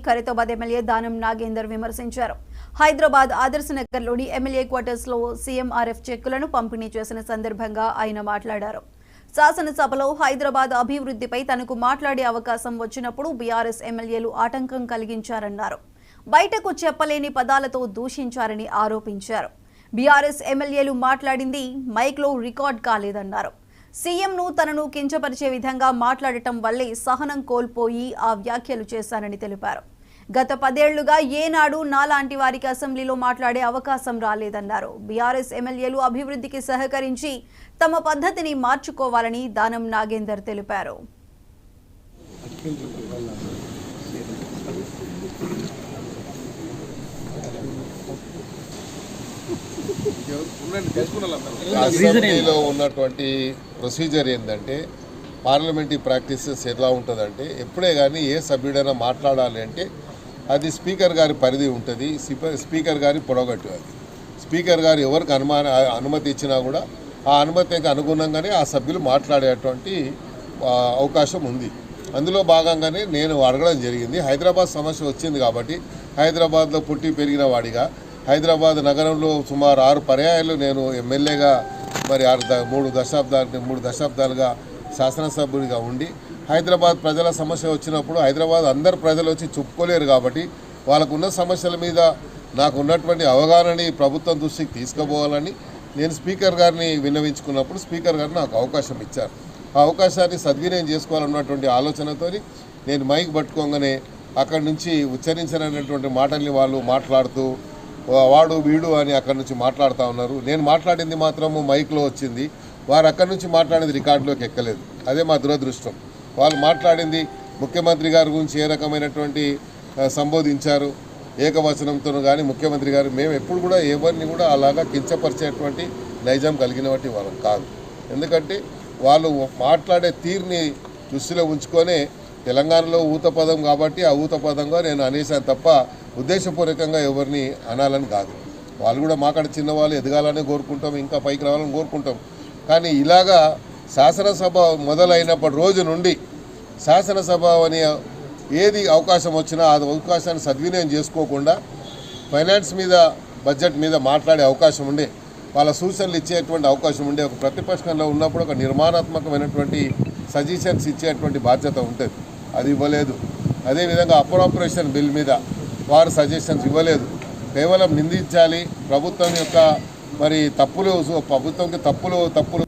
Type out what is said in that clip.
Khairatabad MLA Danam Nagender విమర్శించారు. హైదరాబాద్ ఆదర్శ్ నగర్లోని MLA quarters లో సీఎంఆర్ఎఫ్ చెక్కులను పంపిణీ చేసిన సందర్భంగా ఆయన మాట్లాడారు. శాసనసభలో హైదరాబాద్ అభివృద్ధిపై తనకు మాట్లాడే అవకాశం వచ్చినప్పుడు బీఆర్ఎస్ ఎమ్మెల్యేలు ఆటంకం కలిగించారన్నారు. బయటకు చెప్పలేని పదాలతో దూషించారని ఆరోపించారు. బీఆర్ఎస్ ఎమ్మెల్యేలు మాట్లాడింది మైక్లో రికార్డ్ కాలేదన్నారు. సీఎంను తనను కించపరిచే విధంగా మాట్లాడటం వల్లే సహనం కోల్పోయి ఆ వ్యాఖ్యలు చేశానని తెలిపారు. గత 10 ఏళ్లుగా ఏనాడు నాలాంటి వారికి అసెంబ్లీలో మాట్లాడే అవకాశం రాలేదన్నారు. బీఆర్ఎస్ ఎమ్మెల్యేలు అభివృద్ధికి సహకరించి తమ పద్ధతిని మార్చుకోవాలని దానం నాగేందర్ తెలిపారు. అసెంబ్లీలో ఉన్నటువంటి ప్రొసీజర్ ఏంటంటే పార్లమెంటరీ ప్రాక్టీసెస్ ఎలా ఉంటుందంటే ఎప్పుడే కానీ ఏ సభ్యుడైనా మాట్లాడాలి అంటే అది స్పీకర్ గారి పరిధి ఉంటుంది. స్పీకర్ గారి పొడగట్టు అది. స్పీకర్ గారు ఎవరికి అనుమతి ఇచ్చినా కూడా ఆ అనుమతికి అనుగుణంగానే ఆ సభ్యులు మాట్లాడేటువంటి అవకాశం ఉంది. అందులో భాగంగానే నేను అడగడం జరిగింది. హైదరాబాద్ సమస్య వచ్చింది కాబట్టి హైదరాబాద్లో పుట్టి పెరిగిన వాడిగా హైదరాబాద్ నగరంలో సుమారు 6 పర్యాయాలు నేను ఎమ్మెల్యేగా మరి 3 దశాబ్దాలుగా శాసనసభ్యుడిగా ఉండి హైదరాబాద్ ప్రజల సమస్య వచ్చినప్పుడు హైదరాబాద్ అందరు ప్రజలు వచ్చి చెప్పుకోలేరు కాబట్టి వాళ్ళకున్న సమస్యల మీద నాకు ఉన్నటువంటి అవగాహనని ప్రభుత్వం దృష్టికి తీసుకుపోవాలని నేను స్పీకర్ గారిని విన్నవించుకున్నప్పుడు స్పీకర్ గారు నాకు అవకాశం ఇచ్చారు. ఆ అవకాశాన్ని సద్వినియోగం చేసుకోవాలన్నటువంటి ఆలోచనతో నేను మైక్ పట్టుకోగానే అక్కడి నుంచి ఉచ్చరించినటువంటి మాటల్ని వాళ్ళు మాట్లాడుతూ వాడు వీడు అని అక్కడి నుంచి మాట్లాడుతూ ఉన్నారు. నేను మాట్లాడింది మాత్రము మైక్లో వచ్చింది. వారు అక్కడి నుంచి మాట్లాడేది రికార్డులోకి ఎక్కలేదు. అదే మా దురదృష్టం. వాళ్ళు మాట్లాడింది ముఖ్యమంత్రి గారి గురించి ఏ రకమైనటువంటి సంబోధించారు ఏకవచనంతో కానీ ముఖ్యమంత్రి గారు మేము ఎప్పుడు కూడా ఎవరిని కూడా అలాగా కించపరిచేటువంటి నైజం కలిగినటువంటి వాళ్ళం కాదు. ఎందుకంటే వాళ్ళు మాట్లాడే తీరుని దృష్టిలో ఉంచుకొనే తెలంగాణలో ఊత పదం కాబట్టి ఆ ఊత పదంగా నేను అనేసాను తప్ప ఉద్దేశపూర్వకంగా ఎవరిని అనాలని కాదు. వాళ్ళు కూడా మాకాడ చిన్నవాళ్ళు ఎదగాలని కోరుకుంటాం, ఇంకా పైకి రావాలని కోరుకుంటాం. కానీ ఇలాగా శాసనసభ మొదలైనప్పటి రోజు నుండి శాసనసభ అని ఏది అవకాశం వచ్చినా ఆ అవకాశాన్ని సద్వినియోగం చేసుకోకుండా ఫైనాన్స్ మీద బడ్జెట్ మీద మాట్లాడే అవకాశం ఉండే, వాళ్ళ సూచనలు ఇచ్చేటువంటి అవకాశం ఉండే, ఒక ప్రతిపక్షంలో ఉన్నప్పుడు ఒక నిర్మాణాత్మకమైనటువంటి సజెషన్స్ ఇచ్చేటువంటి బాధ్యత ఉంటుంది. అది ఇవ్వలేదు. అదేవిధంగా అప్రోప్రియేషన్ బిల్ మీద వారు సజెషన్స్ ఇవ్వలేదు. కేవలం నిందించాలి ప్రభుత్వం యొక్క మరి ప్రభుత్వంకి తప్పులు